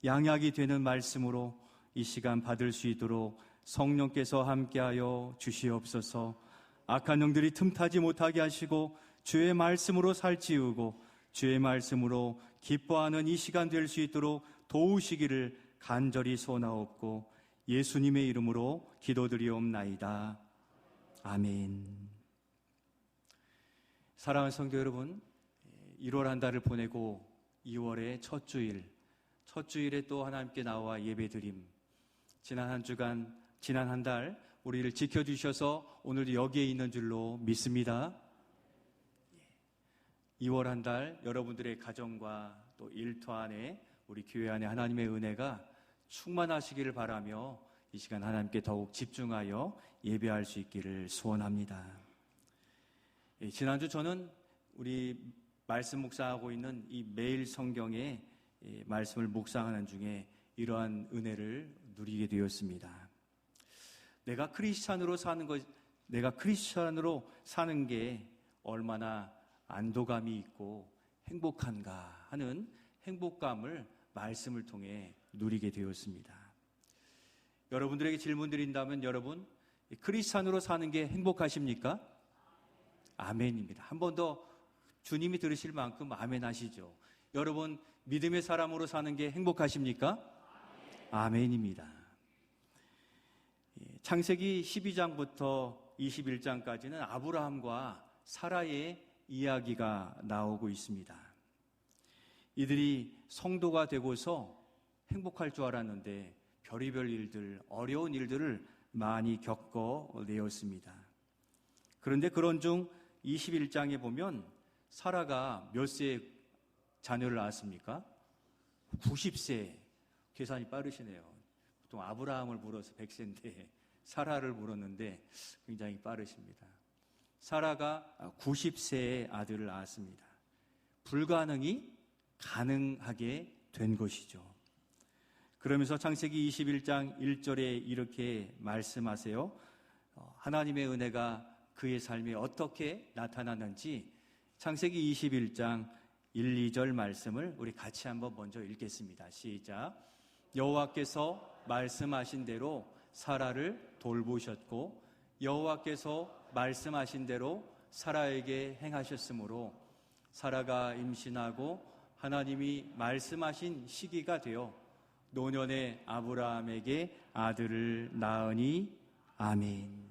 양약이 되는 말씀으로 이 시간 받을 수 있도록 성령께서 함께하여 주시옵소서. 악한 영들이 틈타지 못하게 하시고 주의 말씀으로 살찌우고 주의 말씀으로 기뻐하는 이 시간 될 수 있도록 도우시기를 간절히 소원하옵고 예수님의 이름으로 기도드리옵나이다. 아멘. 사랑하는 성도 여러분, 1월 한 달을 보내고 2월의 첫 주일에 또 하나님께 나와 예배드림. 지난 한 주간, 지난 한 달 우리를 지켜주셔서 오늘도 여기에 있는 줄로 믿습니다. 2월 한 달 여러분들의 가정과 또 일터 안에 우리 교회 안에 하나님의 은혜가 충만하시기를 바라며 이 시간 하나님께 더욱 집중하여 예배할 수 있기를 소원합니다. 지난주 저는 우리 말씀 묵상하고 있는 이 매일 성경의 말씀을 묵상하는 중에 이러한 은혜를 누리게 되었습니다. 내가 크리스찬으로 사는 게 얼마나 안도감이 있고 행복한가 하는 행복감을 말씀을 통해 누리게 되었습니다. 여러분들에게 질문 드린다면 여러분, 크리스찬으로 사는 게 행복하십니까? 아멘입니다. 한 번 더 주님이 들으실 만큼 아멘 하시죠. 여러분, 믿음의 사람으로 사는 게 행복하십니까? 아멘입니다. 창세기 12장부터 21장까지는 아브라함과 사라의 이야기가 나오고 있습니다. 이들이 성도가 되고서 행복할 줄 알았는데 별의별 일들, 어려운 일들을 많이 겪어내었습니다. 그런데 그런 중 21장에 보면 사라가 몇 세에 자녀를 낳았습니까? 90세. 계산이 빠르시네요. 보통 아브라함을 물어서 100세인데 사라를 물었는데 굉장히 빠르십니다. 사라가 90세의 아들을 낳았습니다. 불가능이 가능하게 된 것이죠. 그러면서 창세기 21장 1절에 이렇게 말씀하세요. 하나님의 은혜가 그의 삶에 어떻게 나타났는지 창세기 21장 1, 2절 말씀을 우리 같이 한번 먼저 읽겠습니다. 시작. 여호와께서 말씀하신 대로 사라를 돌보셨고 여호와께서 말씀하신 대로 사라에게 행하셨으므로 사라가 임신하고 하나님이 말씀하신 시기가 되어 노년의 아브라함에게 아들을 낳으니 아멘.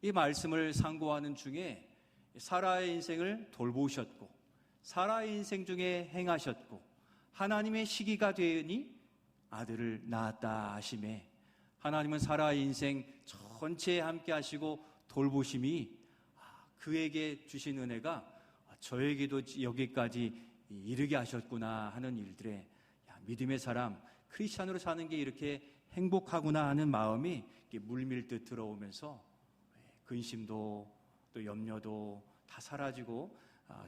이 말씀을 상고하는 중에 사라의 인생을 돌보셨고 사라의 인생 중에 행하셨고 하나님의 시기가 되니 아들을 낳았다 하심에 하나님은 사라의 인생 전체에 함께 하시고 돌보심이 그에게 주신 은혜가 저에게도 여기까지 이르게 하셨구나 하는 일들에 믿음의 사람, 크리스찬으로 사는 게 이렇게 행복하구나 하는 마음이 물밀듯 들어오면서 근심도 또 염려도 다 사라지고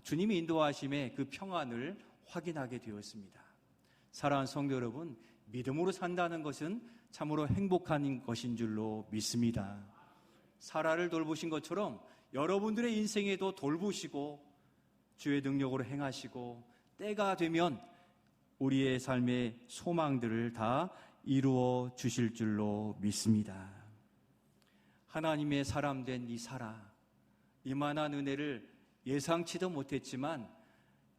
주님이 인도하심에 그 평안을 확인하게 되었습니다. 사랑하는 성도 여러분, 믿음으로 산다는 것은 참으로 행복한 것인 줄로 믿습니다. 사라를 돌보신 것처럼 여러분들의 인생에도 돌보시고 주의 능력으로 행하시고 때가 되면 우리의 삶의 소망들을 다 이루어 주실 줄로 믿습니다. 하나님의 사람 된 이 사라, 이만한 은혜를 예상치도 못했지만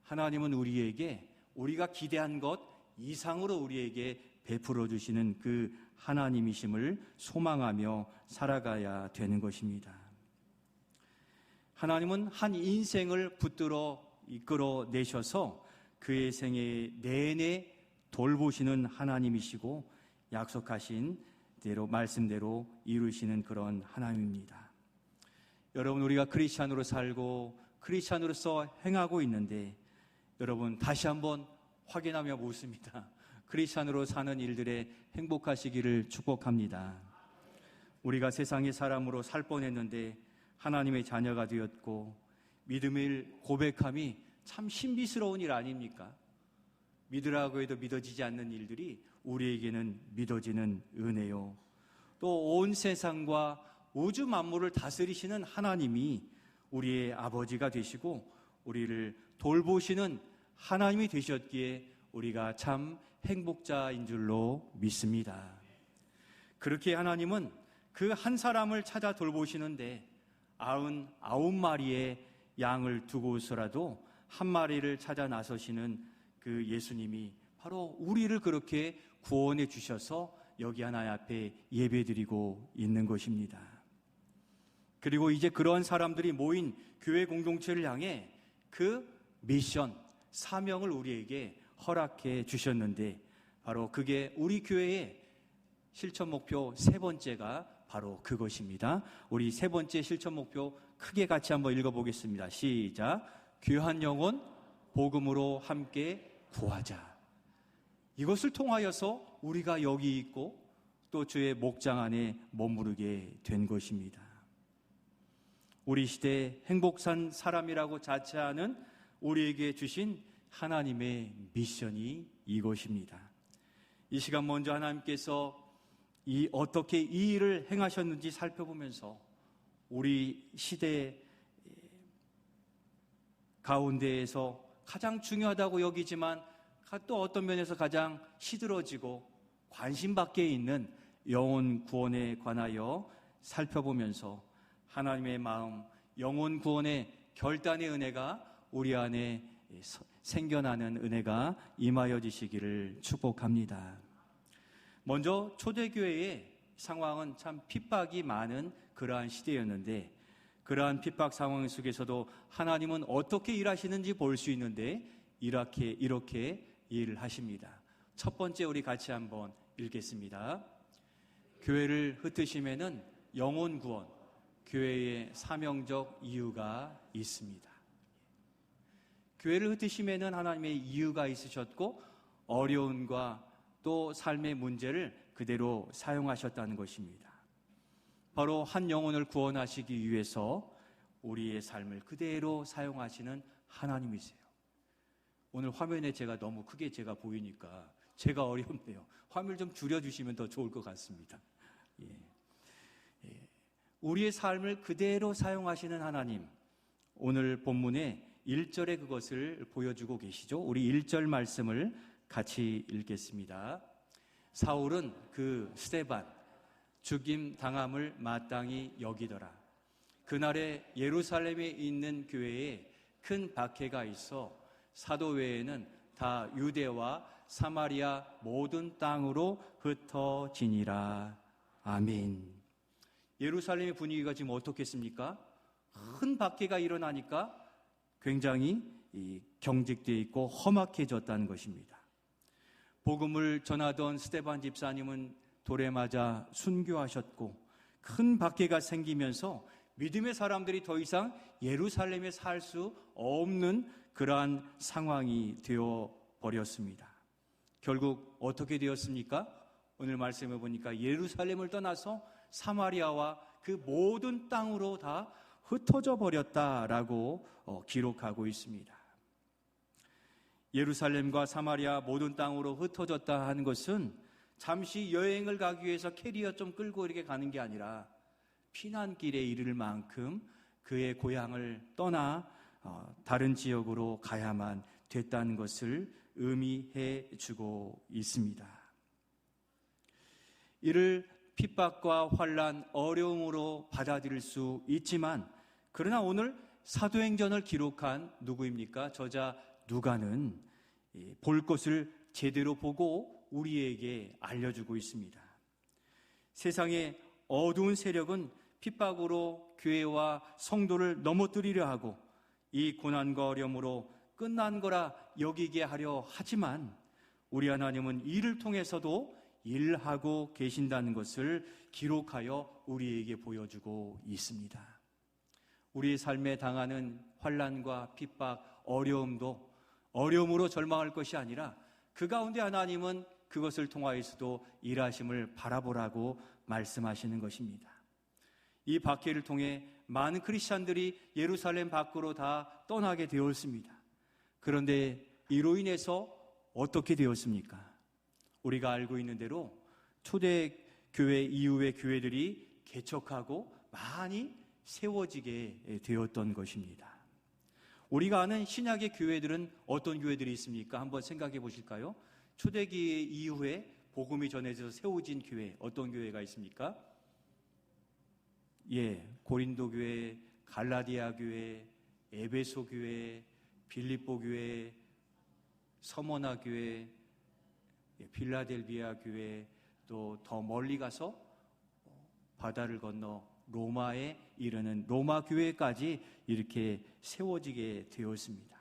하나님은 우리에게 우리가 기대한 것 이상으로 우리에게 베풀어 주시는 그 하나님이심을 소망하며 살아가야 되는 것입니다. 하나님은 한 인생을 붙들어 이끌어내셔서 그의 생애 내내 돌보시는 하나님이시고 약속하신 대로 말씀대로 이루시는 그런 하나님입니다. 여러분, 우리가 크리스찬으로 살고 크리스찬으로서 행하고 있는데 여러분 다시 한번 확인하며 묻습니다. 크리스찬으로 사는 일들에 행복하시기를 축복합니다. 우리가 세상의 사람으로 살 뻔했는데 하나님의 자녀가 되었고 믿음을 고백함이 참 신비스러운 일 아닙니까? 믿으라고 해도 믿어지지 않는 일들이 우리에게는 믿어지는 은혜요. 또 온 세상과 우주 만물을 다스리시는 하나님이 우리의 아버지가 되시고 우리를 돌보시는 하나님이 되셨기에 우리가 참 행복자인 줄로 믿습니다. 그렇게 하나님은 그 한 사람을 찾아 돌보시는데 99마리의 양을 두고서라도 한 마리를 찾아 나서시는 그 예수님이 바로 우리를 그렇게 구원해 주셔서 여기 하나님 앞에 예배드리고 있는 것입니다. 그리고 이제 그런 사람들이 모인 교회 공동체를 향해 그 미션, 사명을 우리에게 허락해 주셨는데 바로 그게 우리 교회의 실천 목표 세 번째가 바로 그것입니다. 우리 세 번째 실천 목표 크게 같이 한번 읽어보겠습니다. 시작. 귀한 영혼 복음으로 함께 구하자. 이것을 통하여서 우리가 여기 있고 또 주의 목장 안에 머무르게 된 것입니다. 우리 시대의 행복한 사람이라고 자처하는 우리에게 주신 하나님의 미션이 이것입니다. 이 시간 먼저 하나님께서 어떻게 이 일을 행하셨는지 살펴보면서 우리 시대 가운데에서 가장 중요하다고 여기지만 또 어떤 면에서 가장 시들어지고 관심 밖에 있는 영혼 구원에 관하여 살펴보면서 하나님의 마음, 영혼 구원의 결단의 은혜가 우리 안에 생겨나는 은혜가 임하여지시기를 축복합니다. 먼저 초대교회의 상황은 참 핍박이 많은 그러한 시대였는데 그러한 핍박 상황 속에서도 하나님은 어떻게 일하시는지 볼 수 있는데 이렇게 일을 하십니다. 첫 번째 우리 같이 한번 읽겠습니다. 교회를 흩으심에는 영혼 구원, 교회의 사명적 이유가 있습니다. 교회를 흩으심에는 하나님의 이유가 있으셨고 어려움과 또 삶의 문제를 그대로 사용하셨다는 것입니다. 바로 한 영혼을 구원하시기 위해서 우리의 삶을 그대로 사용하시는 하나님이세요. 오늘 화면에 제가 너무 크게 제가 보이니까 제가 어렵네요. 화면 좀 줄여주시면 더 좋을 것 같습니다. 우리의 삶을 그대로 사용하시는 하나님, 오늘 본문의 1절에 그것을 보여주고 계시죠. 우리 1절 말씀을 같이 읽겠습니다. 사울은 그 스데반 죽임 당함을 마땅히 여기더라. 그날에 예루살렘에 있는 교회에 큰 박해가 있어 사도 외에는 다 유대와 사마리아 모든 땅으로 흩어지니라. 아멘. 예루살렘의 분위기가 지금 어떻겠습니까? 큰 박해가 일어나니까 굉장히 경직되어 있고 험악해졌다는 것입니다. 복음을 전하던 스데반 집사님은 돌에 맞아 순교하셨고 큰 박해가 생기면서 믿음의 사람들이 더 이상 예루살렘에 살 수 없는 그러한 상황이 되어버렸습니다. 결국 어떻게 되었습니까? 오늘 말씀해 보니까 예루살렘을 떠나서 사마리아와 그 모든 땅으로 다 흩어져 버렸다라고 기록하고 있습니다. 예루살렘과 사마리아 모든 땅으로 흩어졌다 하는 것은 잠시 여행을 가기 위해서 캐리어 좀 끌고 이렇게 가는 게 아니라 피난길에 이를 만큼 그의 고향을 떠나 다른 지역으로 가야만 됐다는 것을 의미해 주고 있습니다. 이를 핍박과 환난, 어려움으로 받아들일 수 있지만 그러나 오늘 사도행전을 기록한 누구입니까? 저자 누가는 볼 것을 제대로 보고 우리에게 알려주고 있습니다. 세상의 어두운 세력은 핍박으로 교회와 성도를 넘어뜨리려 하고 이 고난과 어려움으로 끝난 거라 여기게 하려 하지만 우리 하나님은 이를 통해서도 일하고 계신다는 것을 기록하여 우리에게 보여주고 있습니다. 우리의 삶에 당하는 환난과 핍박, 어려움도 어려움으로 절망할 것이 아니라 그 가운데 하나님은 그것을 통하여서도 일하심을 바라보라고 말씀하시는 것입니다. 이 박해를 통해 많은 크리스찬들이 예루살렘 밖으로 다 떠나게 되었습니다. 그런데 이로 인해서 어떻게 되었습니까? 우리가 알고 있는 대로 초대교회 이후의 교회들이 개척하고 많이 세워지게 되었던 것입니다. 우리가 아는 신약의 교회들은 어떤 교회들이 있습니까? 한번 생각해 보실까요? 초대기 이후에 복음이 전해져서 세워진 교회, 어떤 교회가 있습니까? 고린도 교회, 갈라디아 교회, 에베소 교회, 빌립보 교회, 서머나 교회, 필라델비아 교회, 또 더 멀리 가서 바다를 건너 로마에 이르는 로마 교회까지 이렇게 세워지게 되었습니다.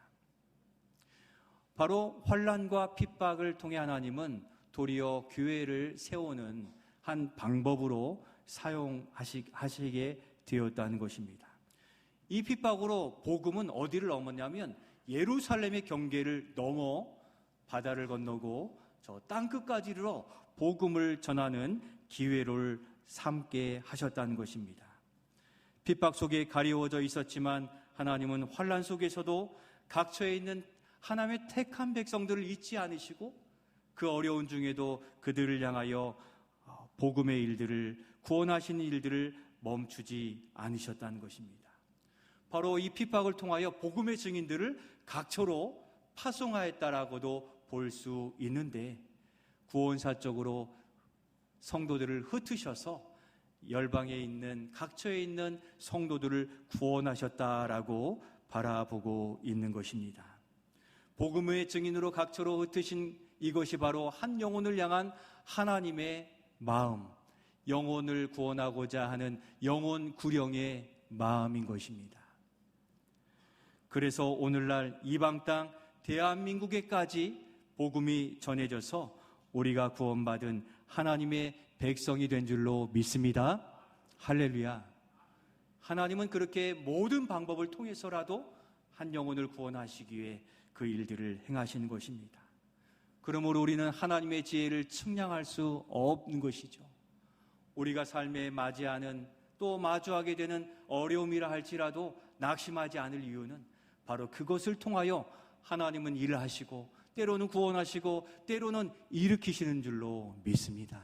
바로 환난과 핍박을 통해 하나님은 도리어 교회를 세우는 한 방법으로 사용하시게 되었다는 것입니다. 이 핍박으로 복음은 어디를 넘었냐면 예루살렘의 경계를 넘어 바다를 건너고 저 땅끝까지 이르러 복음을 전하는 기회를 삼게 하셨다는 것입니다. 핍박 속에 가리워져 있었지만 하나님은 환난 속에서도 각처에 있는 하나님의 택한 백성들을 잊지 않으시고 그 어려운 중에도 그들을 향하여 복음의 일들을, 구원하시는 일들을 멈추지 않으셨다는 것입니다. 바로 이 핍박을 통하여 복음의 증인들을 각처로 파송하였다라고도 볼 수 있는데, 구원사적으로 성도들을 흩으셔서 열방에 있는 각처에 있는 성도들을 구원하셨다라고 바라보고 있는 것입니다. 복음의 증인으로 각처로 흩으신 이것이 바로 한 영혼을 향한 하나님의 마음, 영혼을 구원하고자 하는 영혼 구령의 마음인 것입니다. 그래서 오늘날 이방 땅 대한민국에까지 복음이 전해져서 우리가 구원받은 하나님의 백성이 된 줄로 믿습니다. 할렐루야. 하나님은 그렇게 모든 방법을 통해서라도 한 영혼을 구원하시기 위해 그 일들을 행하시는 것입니다. 그러므로 우리는 하나님의 지혜를 측량할 수 없는 것이죠. 우리가 삶에 맞이하는, 또 마주하게 되는 어려움이라 할지라도 낙심하지 않을 이유는 바로 그것을 통하여 하나님은 일을 하시고 때로는 구원하시고 때로는 일으키시는 줄로 믿습니다.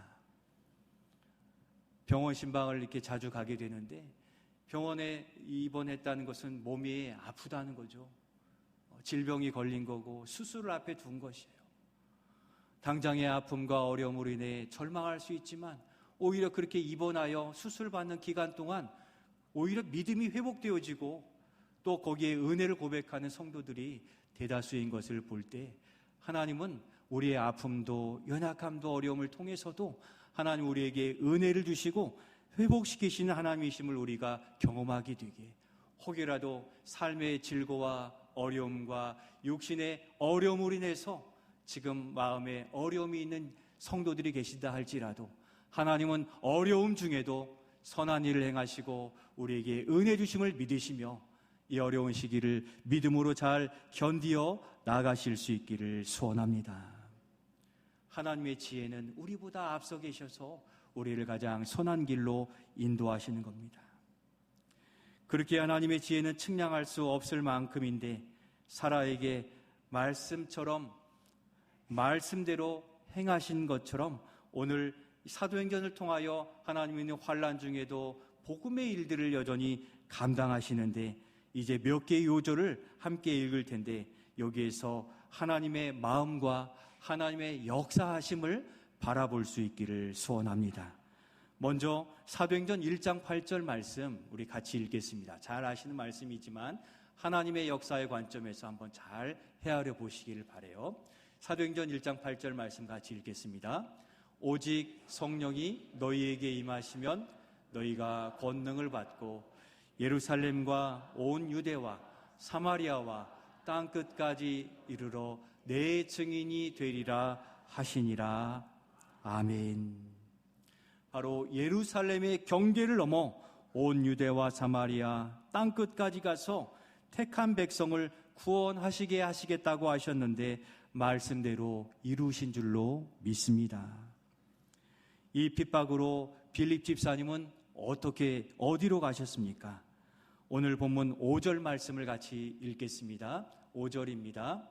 병원 신방을 이렇게 자주 가게 되는데 병원에 입원했다는 것은 몸이 아프다는 거죠. 질병이 걸린 거고 수술을 앞에 둔 것이에요. 당장의 아픔과 어려움으로 인해 절망할 수 있지만 오히려 그렇게 입원하여 수술받는 기간 동안 오히려 믿음이 회복되어지고 또 거기에 은혜를 고백하는 성도들이 대다수인 것을 볼 때 하나님은 우리의 아픔도 연약함도 어려움을 통해서도 하나님 우리에게 은혜를 주시고 회복시키시는 하나님이심을 우리가 경험하게 되게, 혹여라도 삶의 질고와 어려움과 육신의 어려움으로 인해서 지금 마음에 어려움이 있는 성도들이 계시다 할지라도 하나님은 어려움 중에도 선한 일을 행하시고 우리에게 은혜 주심을 믿으시며 이 어려운 시기를 믿음으로 잘 견디어 나가실 수 있기를 소원합니다. 하나님의 지혜는 우리보다 앞서 계셔서 우리를 가장 선한 길로 인도하시는 겁니다. 그렇게 하나님의 지혜는 측량할 수 없을 만큼인데 사라에게 말씀대로 행하신 것처럼 오늘 사도행전을 통하여 하나님의 환난 중에도 복음의 일들을 여전히 감당하시는데 이제 몇 개의 요절을 함께 읽을 텐데 여기에서 하나님의 마음과 하나님의 역사하심을 바라볼 수 있기를 소원합니다. 먼저 사도행전 1장 8절 말씀 우리 같이 읽겠습니다. 잘 아시는 말씀이지만 하나님의 역사의 관점에서 한번 잘 헤아려 보시기를 바라요. 사도행전 1장 8절 말씀 같이 읽겠습니다. 오직 성령이 너희에게 임하시면 너희가 권능을 받고 예루살렘과 온 유대와 사마리아와 땅끝까지 이르러 내 증인이 되리라 하시니라. 아멘. 바로 예루살렘의 경계를 넘어 온 유대와 사마리아 땅끝까지 가서 택한 백성을 구원하시게 하시겠다고 하셨는데 말씀대로 이루신 줄로 믿습니다. 이 핍박으로 빌립 집사님은 어디로 가셨습니까? 오늘 본문 5절 말씀을 같이 읽겠습니다. 5절입니다.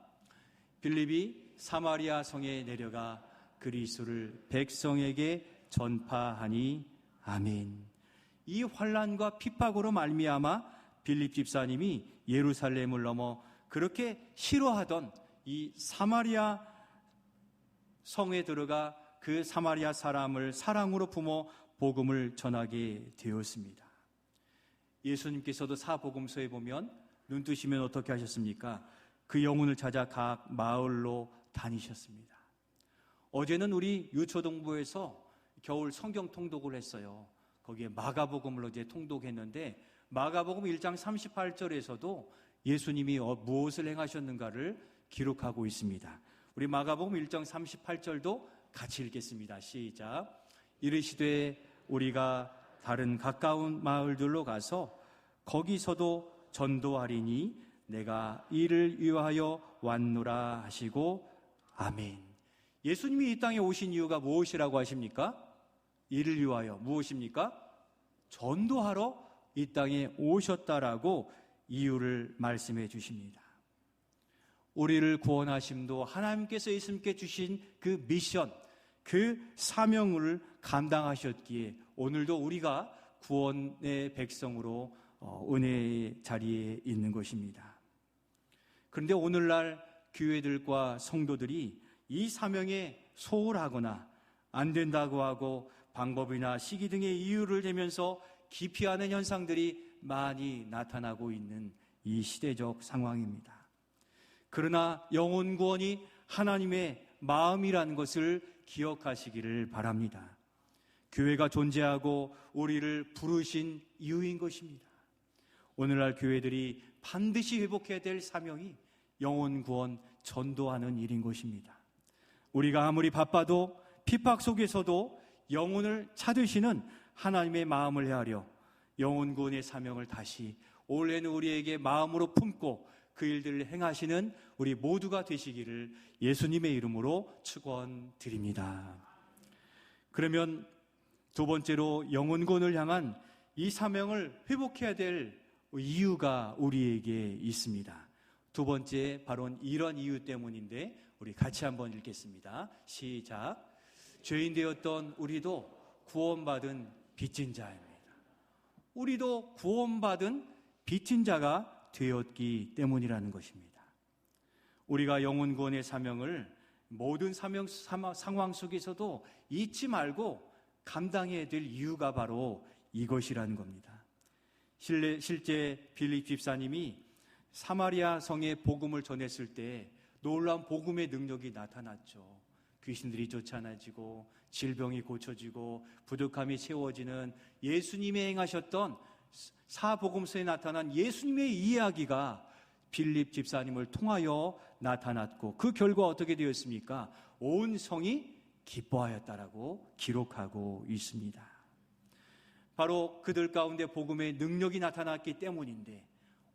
빌립이 사마리아 성에 내려가 그리스도를 백성에게 전파하니. 아멘. 이 환난과 핍박으로 말미암아 빌립 집사님이 예루살렘을 넘어 그렇게 싫어하던 이 사마리아 성에 들어가 그 사마리아 사람을 사랑으로 품어 복음을 전하게 되었습니다. 예수님께서도 사복음서에 보면 눈 뜨시면 어떻게 하셨습니까? 그 영혼을 찾아 각 마을로 다니셨습니다. 어제는 우리 유초동부에서 겨울 성경 통독을 했어요. 거기에 마가복음을 어제 통독했는데 마가복음 1장 38절에서도 예수님이 무엇을 행하셨는가를 기록하고 있습니다. 우리 마가복음 1장 38절도 같이 읽겠습니다. 시작. 이르시되 우리가 다른 가까운 마을들로 가서 거기서도 전도하리니 내가 이를 위하여 왔노라 하시고 아멘. 예수님이 이 땅에 오신 이유가 무엇이라고 하십니까? 이를 위하여 무엇입니까? 전도하러 이 땅에 오셨다라고 이유를 말씀해 주십니다. 우리를 구원하심도 하나님께서 예수님께 주신 그 미션, 그 사명을 감당하셨기에 오늘도 우리가 구원의 백성으로 은혜의 자리에 있는 것입니다. 그런데 오늘날 교회들과 성도들이 이 사명에 소홀하거나 안 된다고 하고 방법이나 시기 등의 이유를 대면서 기피하는 현상들이 많이 나타나고 있는 이 시대적 상황입니다. 그러나 영혼 구원이 하나님의 마음이라는 것을 기억하시기를 바랍니다. 교회가 존재하고 우리를 부르신 이유인 것입니다. 오늘날 교회들이 반드시 회복해야 될 사명이 영혼 구원 전도하는 일인 것입니다. 우리가 아무리 바빠도 핍박 속에서도 영혼을 찾으시는 하나님의 마음을 헤아려 영혼 구원의 사명을 다시 올해는 우리에게 마음으로 품고 그 일들을 행하시는 우리 모두가 되시기를 예수님의 이름으로 축원드립니다. 그러면 두 번째로 영혼 구원을 향한 이 사명을 회복해야 될 이유가 우리에게 있습니다. 두 번째 바로 이런 이유 때문인데 우리 같이 한번 읽겠습니다. 시작. 죄인 되었던 우리도 구원받은 빚진 자입니다. 우리도 구원받은 빚진 자가 되었기 때문이라는 것입니다. 우리가 영혼 구원의 사명을 모든 상황 속에서도 잊지 말고 감당해야 될 이유가 바로 이것이라는 겁니다. 실제 빌립 집사님이 사마리아 성에 복음을 전했을 때 놀라운 복음의 능력이 나타났죠. 귀신들이 쫓아내지고 질병이 고쳐지고 부족함이 채워지는 예수님이 행하셨던 사복음서에 나타난 예수님의 이야기가 빌립 집사님을 통하여 나타났고 그 결과 어떻게 되었습니까? 온 성이 기뻐하였다라고 기록하고 있습니다. 바로 그들 가운데 복음의 능력이 나타났기 때문인데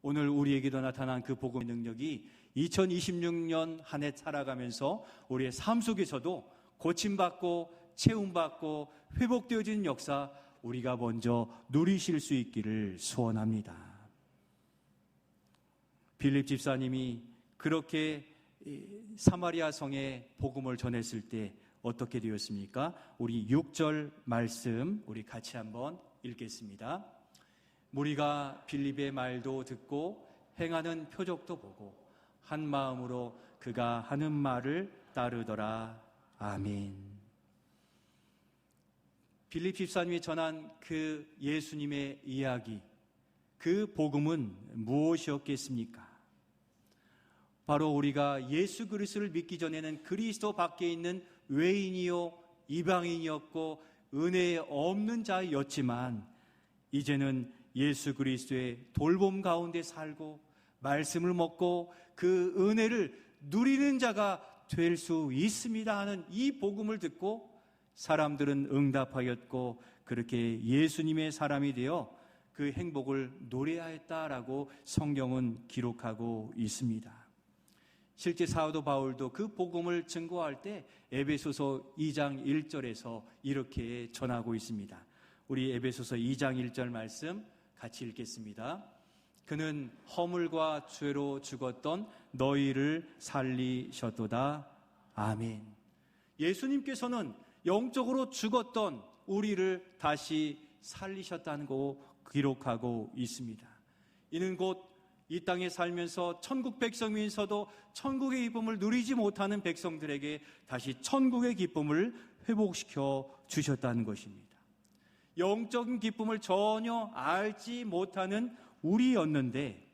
오늘 우리에게도 나타난 그 복음의 능력이 2026년 한 해 살아가면서 우리의 삶 속에서도 고침받고 채움받고 회복되어지는 역사 우리가 먼저 누리실 수 있기를 소원합니다. 빌립 집사님이 그렇게 사마리아 성에 복음을 전했을 때 어떻게 되었습니까? 우리 6절 말씀 우리 같이 한번 읽겠습니다. 무리가 빌립의 말도 듣고 행하는 표적도 보고 한 마음으로 그가 하는 말을 따르더라. 아멘. 빌립 집사님이 전한 그 예수님의 이야기, 그 복음은 무엇이었겠습니까? 바로 우리가 예수 그리스도를 믿기 전에는 그리스도 밖에 있는 외인이요 이방인이었고 은혜에 없는 자였지만 이제는 예수 그리스도의 돌봄 가운데 살고 말씀을 먹고 그 은혜를 누리는 자가 될 수 있습니다 하는 이 복음을 듣고 사람들은 응답하였고 그렇게 예수님의 사람이 되어 그 행복을 노래하였다라고 성경은 기록하고 있습니다. 실제 사도 바울도 그 복음을 증거할 때 에베소서 2장 1절에서 이렇게 전하고 있습니다. 우리 에베소서 2장 1절 말씀 같이 읽겠습니다. 그는 허물과 죄로 죽었던 너희를 살리셨도다. 아멘. 예수님께서는 영적으로 죽었던 우리를 다시 살리셨다는 거 기록하고 있습니다. 이는 곧 이 땅에 살면서 천국 백성이면서도 천국의 기쁨을 누리지 못하는 백성들에게 다시 천국의 기쁨을 회복시켜 주셨다는 것입니다. 영적인 기쁨을 전혀 알지 못하는 우리였는데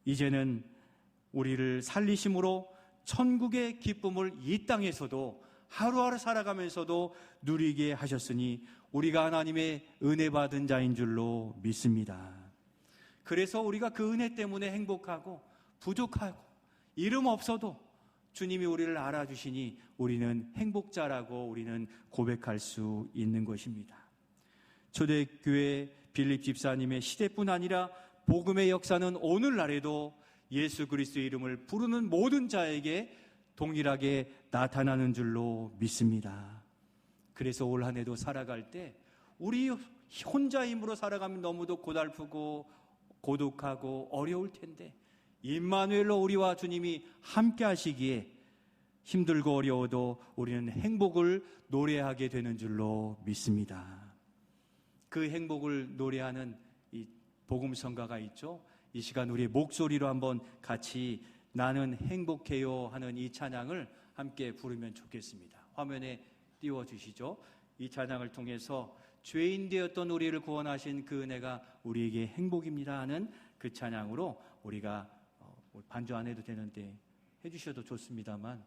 이제는 우리를 살리심으로 천국의 기쁨을 이 땅에서도 하루하루 살아가면서도 누리게 하셨으니 우리가 하나님의 은혜 받은 자인 줄로 믿습니다. 그래서 우리가 그 은혜 때문에 행복하고 부족하고 이름 없어도 주님이 우리를 알아주시니 우리는 행복자라고 우리는 고백할 수 있는 것입니다. 초대교회 빌립 집사님의 시대뿐 아니라 복음의 역사는 오늘날에도 예수 그리스도의 이름을 부르는 모든 자에게 동일하게 나타나는 줄로 믿습니다. 그래서 올 한 해도 살아갈 때 우리 혼자 힘으로 살아가면 너무도 고달프고 고독하고 어려울 텐데 임마누엘로 우리와 주님이 함께 하시기에 힘들고 어려워도 우리는 행복을 노래하게 되는 줄로 믿습니다. 그 행복을 노래하는 이 복음성가가 있죠. 이 시간 우리의 목소리로 한번 같이 나는 행복해요 하는 이 찬양을 함께 부르면 좋겠습니다. 화면에 띄워주시죠. 이 찬양을 통해서 죄인 되었던 우리를 구원하신 그 은혜가 우리에게 행복입니다 하는 그 찬양으로 우리가 반주 안 해도 되는데 해주셔도 좋습니다만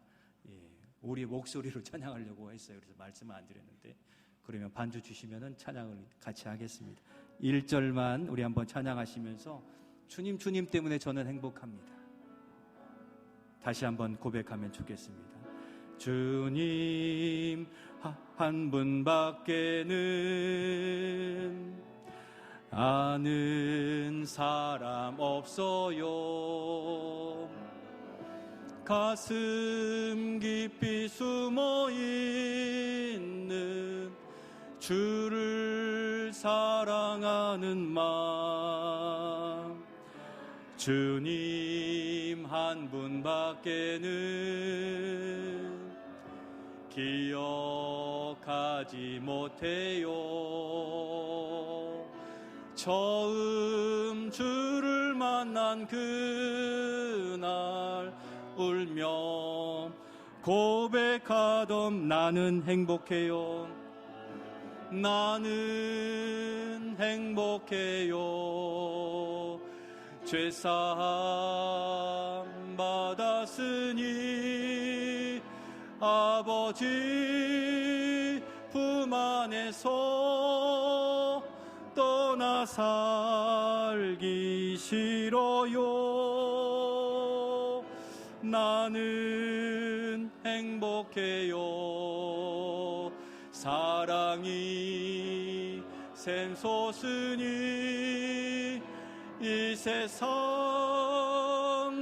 우리의 목소리로 찬양하려고 했어요. 그래서 말씀을 안 드렸는데 그러면 반주 주시면은 찬양을 같이 하겠습니다. 1절만 우리 한번 찬양하시면서 주님 때문에 저는 행복합니다. 다시 한번 고백하면 좋겠습니다. 주님 한 분밖에는 아는 사람 없어요. 가슴 깊이 숨어 있는 주를 사랑하는 마음, 주님 한 분밖에는 기억하지 못해요. 처음 주를 만난 그날 울며 고백하던 나는 행복해요. 나는 행복해요. 죄사함 받았으니 아버지 품 안에서 떠나 살기 싫어요. 나는 행복해요. 사랑이 샘솟으니 이 세상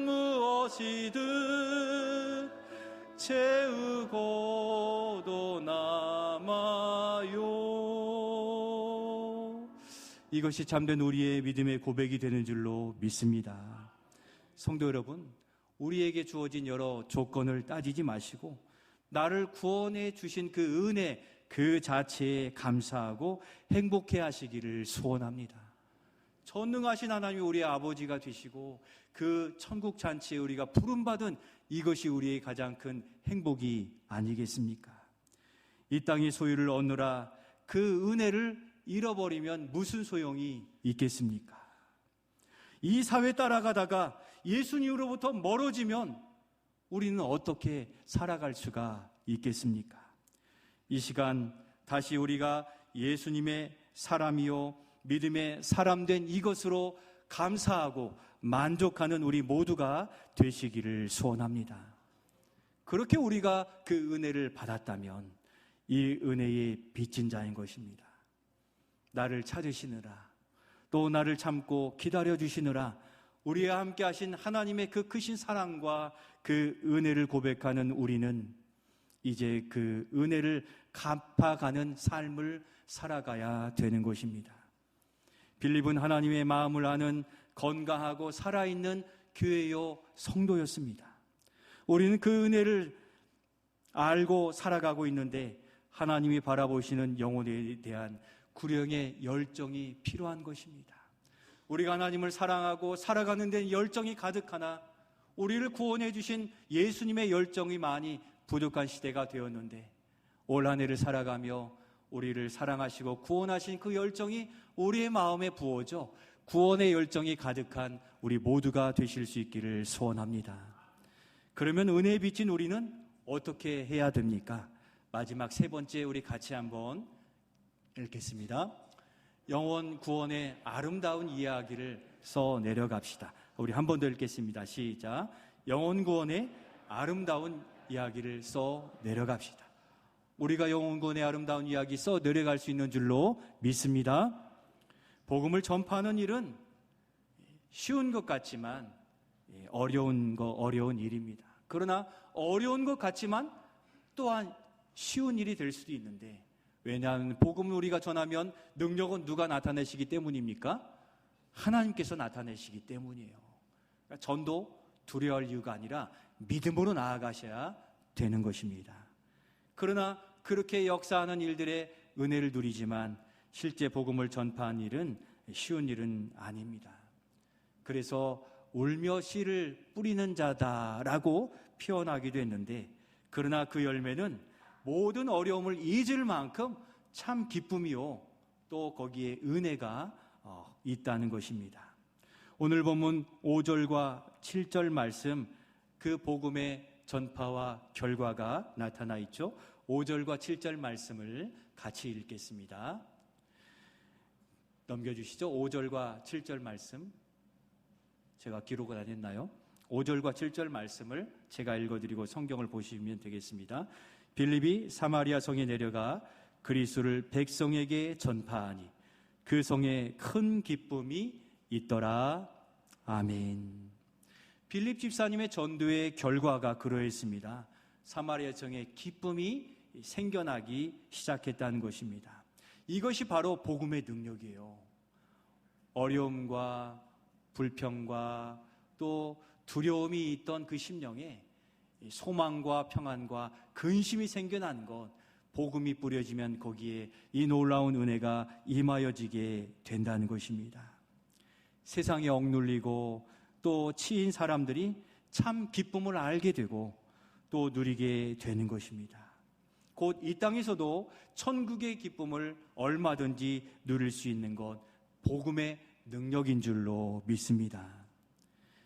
무엇이든 채우고도 남아요. 이것이 참된 우리의 믿음의 고백이 되는 줄로 믿습니다. 성도 여러분, 우리에게 주어진 여러 조건을 따지지 마시고 나를 구원해 주신 그 은혜 그 자체에 감사하고 행복해 하시기를 소원합니다. 전능하신 하나님이 우리의 아버지가 되시고 그 천국 잔치에 우리가 부름받은 이것이 우리의 가장 큰 행복이 아니겠습니까? 이 땅의 소유를 얻느라 그 은혜를 잃어버리면 무슨 소용이 있겠습니까? 이 사회 따라가다가 예수님으로부터 멀어지면 우리는 어떻게 살아갈 수가 있겠습니까? 이 시간 다시 우리가 예수님의 사람이요 믿음의 사람된 이것으로 감사하고 만족하는 우리 모두가 되시기를 소원합니다. 그렇게 우리가 그 은혜를 받았다면 이 은혜의 빚진 자인 것입니다. 나를 찾으시느라 또 나를 참고 기다려주시느라 우리와 함께 하신 하나님의 그 크신 사랑과 그 은혜를 고백하는 우리는 이제 그 은혜를 갚아가는 삶을 살아가야 되는 것입니다. 빌립은 하나님의 마음을 아는 건강하고 살아있는 교회요 성도였습니다. 우리는 그 은혜를 알고 살아가고 있는데 하나님이 바라보시는 영혼에 대한 구령의 열정이 필요한 것입니다. 우리가 하나님을 사랑하고 살아가는 데 열정이 가득하나 우리를 구원해 주신 예수님의 열정이 많이 부족한 시대가 되었는데, 올 한 해를 살아가며 우리를 사랑하시고 구원하신 그 열정이 우리의 마음에 부어져 구원의 열정이 가득한 우리 모두가 되실 수 있기를 소원합니다. 그러면 은혜에 비친 우리는 어떻게 해야 됩니까? 마지막 세 번째 우리 같이 한번 읽겠습니다. 영혼 구원의 아름다운 이야기를 써 내려갑시다. 우리 한 번 더 읽겠습니다. 시작. 영혼 구원의 아름다운 이야기를 써 내려갑시다. 우리가 영혼 구원의 아름다운 이야기 써 내려갈 수 있는 줄로 믿습니다. 복음을 전파하는 일은 쉬운 것 같지만 어려운 일입니다. 그러나 어려운 것 같지만 또한 쉬운 일이 될 수도 있는데, 왜냐하면 복음을 우리가 전하면 능력은 누가 나타내시기 때문입니까? 하나님께서 나타내시기 때문이에요. 그러니까 전도 두려워할 이유가 아니라 믿음으로 나아가셔야 되는 것입니다. 그러나 그렇게 역사하는 일들의 은혜를 누리지만 실제 복음을 전파한 일은 쉬운 일은 아닙니다. 그래서 울며 씨를 뿌리는 자다라고 표현하기도 했는데, 그러나 그 열매는 모든 어려움을 잊을 만큼 참 기쁨이요, 또 거기에 은혜가 있다는 것입니다. 오늘 본문 5절과 7절 말씀, 그 복음의 전파와 결과가 나타나 있죠. 5절과 7절 말씀을 같이 읽겠습니다. 넘겨주시죠. 5절과 7절 말씀, 제가 기록을 안 했나요? 5절과 7절 말씀을 제가 읽어드리고 성경을 보시면 되겠습니다. 빌립이 사마리아 성에 내려가 그리스도를 백성에게 전파하니 그 성에 큰 기쁨이 있더라. 아멘. 빌립 집사님의 전도의 결과가 그러했습니다. 사마리아 성에 기쁨이 생겨나기 시작했다는 것입니다. 이것이 바로 복음의 능력이에요. 어려움과 불평과 또 두려움이 있던 그 심령에 소망과 평안과 근심이 생겨난 것, 복음이 뿌려지면 거기에 이 놀라운 은혜가 임하여지게 된다는 것입니다. 세상에 억눌리고 또 치인 사람들이 참 기쁨을 알게 되고 또 누리게 되는 것입니다. 곧 이 땅에서도 천국의 기쁨을 얼마든지 누릴 수 있는 것, 복음의 능력인 줄로 믿습니다.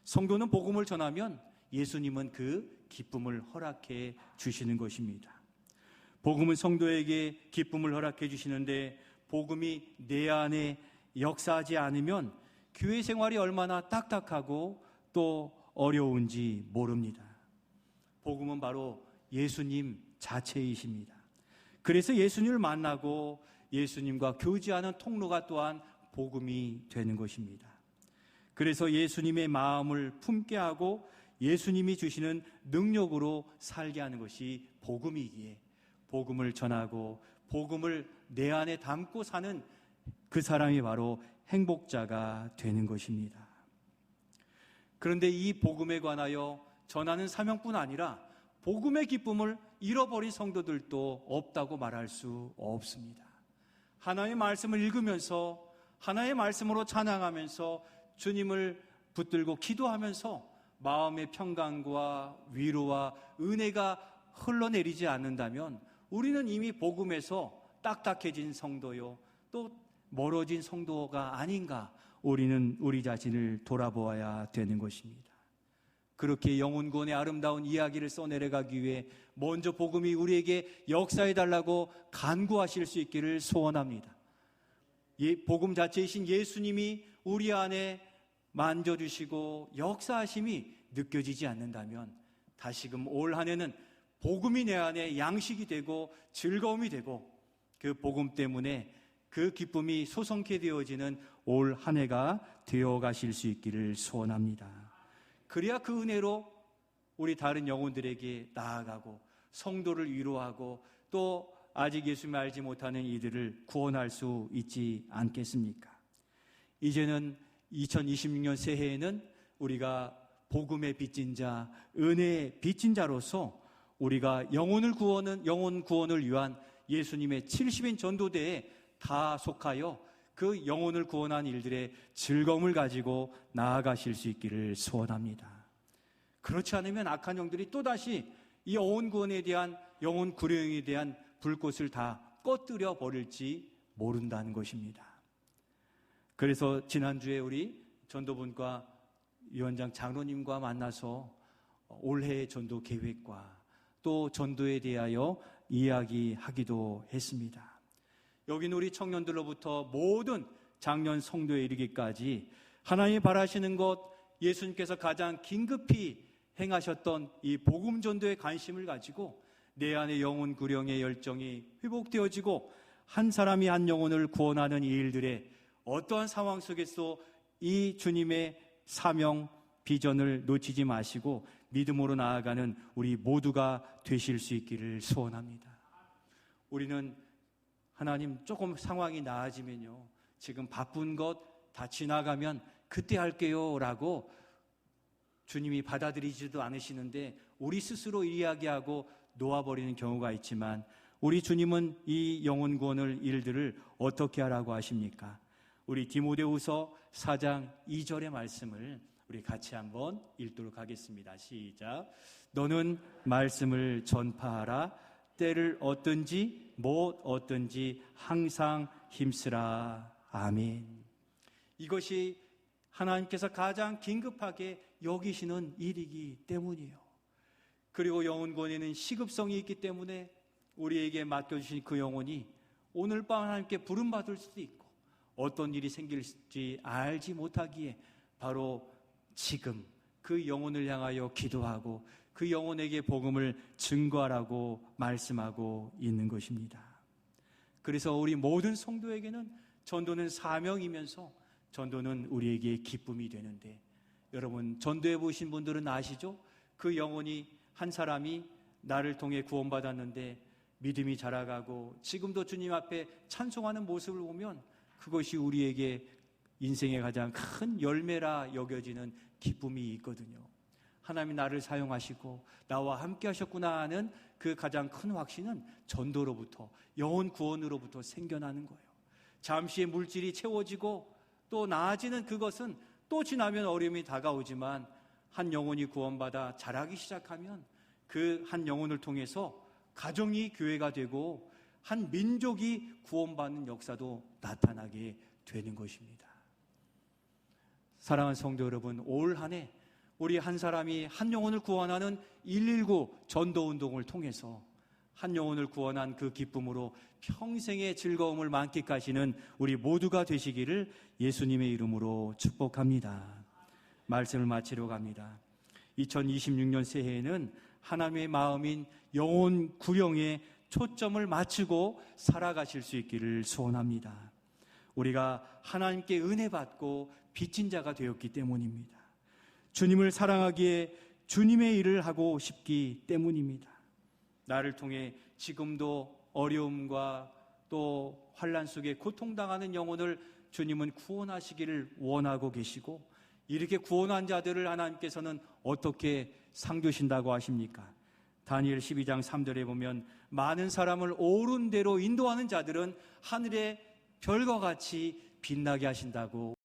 성도는 복음을 전하면 예수님은 그 기쁨을 허락해 주시는 것입니다. 복음은 성도에게 기쁨을 허락해 주시는데, 복음이 내 안에 역사하지 않으면 교회 생활이 얼마나 딱딱하고 또 어려운지 모릅니다. 복음은 바로 예수님 자체이십니다. 그래서 예수님을 만나고 예수님과 교제하는 통로가 또한 복음이 되는 것입니다. 그래서 예수님의 마음을 품게 하고 예수님이 주시는 능력으로 살게 하는 것이 복음이기에, 복음을 전하고 복음을 내 안에 담고 사는 그 사람이 바로 행복자가 되는 것입니다. 그런데 이 복음에 관하여 전하는 사명뿐 아니라 복음의 기쁨을 잃어버린 성도들도 없다고 말할 수 없습니다. 하나님의 말씀을 읽으면서 하나님의 말씀으로 찬양하면서 주님을 붙들고 기도하면서 마음의 평강과 위로와 은혜가 흘러내리지 않는다면 우리는 이미 복음에서 딱딱해진 성도요, 또 멀어진 성도가 아닌가, 우리는 우리 자신을 돌아보아야 되는 것입니다. 그렇게 영혼 구원의 아름다운 이야기를 써내려가기 위해 먼저 복음이 우리에게 역사해달라고 간구하실 수 있기를 소원합니다. 복음 자체이신 예수님이 우리 안에 만져주시고 역사하심이 느껴지지 않는다면 다시금 올 한 해는 복음이 내 안에 양식이 되고 즐거움이 되고 그 복음 때문에 그 기쁨이 소성케 되어지는 올 한 해가 되어가실 수 있기를 소원합니다. 그래야 그 은혜로 우리 다른 영혼들에게 나아가고 성도를 위로하고 또 아직 예수님을 알지 못하는 이들을 구원할 수 있지 않겠습니까? 이제는 2026년 새해에는 우리가 복음의 빚진 자, 은혜의 빚진 자로서 우리가 영혼 구원을 위한 예수님의 70인 전도대에 다 속하여 그 영혼을 구원한 일들의 즐거움을 가지고 나아가실 수 있기를 소원합니다. 그렇지 않으면 악한 영들이 또다시 이 영혼 구원에 대한, 영혼 구령에 대한 불꽃을 다 꺼뜨려 버릴지 모른다는 것입니다. 그래서 지난주에 우리 전도분과 위원장 장로님과 만나서 올해의 전도 계획과 또 전도에 대하여 이야기하기도 했습니다. 여긴 우리 청년들로부터 모든 장년 성도에 이르기까지 하나님이 바라시는 것, 예수님께서 가장 긴급히 행하셨던 이 복음 전도의 관심을 가지고 내 안의 영혼 구령의 열정이 회복되어지고 한 사람이 한 영혼을 구원하는 이 일들에 어떠한 상황 속에서 이 주님의 사명, 비전을 놓치지 마시고 믿음으로 나아가는 우리 모두가 되실 수 있기를 소원합니다. 우리는 하나님 조금 상황이 나아지면요, 지금 바쁜 것 다 지나가면 그때 할게요 라고 주님이 받아들이지도 않으시는데 우리 스스로 이야기하고 놓아버리는 경우가 있지만 우리 주님은 이 영혼 구원을 일들을 어떻게 하라고 하십니까? 우리 디모데후서 4장 2절의 말씀을 우리 같이 한번 읽도록 하겠습니다. 시작. 너는 말씀을 전파하라. 때를 얻든지 못 얻든지 항상 힘쓰라. 아멘. 이것이 하나님께서 가장 긴급하게 여기시는 일이기 때문이에요. 그리고 영혼 구원에는 시급성이 있기 때문에 우리에게 맡겨주신 그 영혼이 오늘 밤 하나님께 부름받을 수도 있고 어떤 일이 생길지 알지 못하기에 바로 지금 그 영혼을 향하여 기도하고 그 영혼에게 복음을 증거하라고 말씀하고 있는 것입니다. 그래서 우리 모든 성도에게는 전도는 사명이면서 전도는 우리에게 기쁨이 되는데, 여러분 전도해 보신 분들은 아시죠? 그 영혼이 한 사람이 나를 통해 구원받았는데 믿음이 자라가고 지금도 주님 앞에 찬송하는 모습을 보면 그것이 우리에게 인생의 가장 큰 열매라 여겨지는 기쁨이 있거든요. 하나님이 나를 사용하시고 나와 함께 하셨구나 하는 그 가장 큰 확신은 전도로부터, 영혼 구원으로부터 생겨나는 거예요. 잠시의 물질이 채워지고 또 나아지는 그것은 또 지나면 어려움이 다가오지만 한 영혼이 구원받아 자라기 시작하면 그 한 영혼을 통해서 가정이 교회가 되고 한 민족이 구원받는 역사도 나타나게 되는 것입니다. 사랑하는 성도 여러분, 올 한 해 우리 한 사람이 한 영혼을 구원하는 119 전도운동을 통해서 한 영혼을 구원한 그 기쁨으로 평생의 즐거움을 만끽하시는 우리 모두가 되시기를 예수님의 이름으로 축복합니다. 말씀을 마치려고 합니다. 2026년 새해에는 하나님의 마음인 영혼 구령에 초점을 맞추고 살아가실 수 있기를 소원합니다. 우리가 하나님께 은혜 받고 빚진 자가 되었기 때문입니다. 주님을 사랑하기에 주님의 일을 하고 싶기 때문입니다. 나를 통해 지금도 어려움과 또 환난 속에 고통당하는 영혼을 주님은 구원하시기를 원하고 계시고, 이렇게 구원한 자들을 하나님께서는 어떻게 상 주신다고 하십니까? 다니엘 12장 3절에 보면 많은 사람을 옳은 대로 인도하는 자들은 하늘의 별과 같이 빛나게 하신다고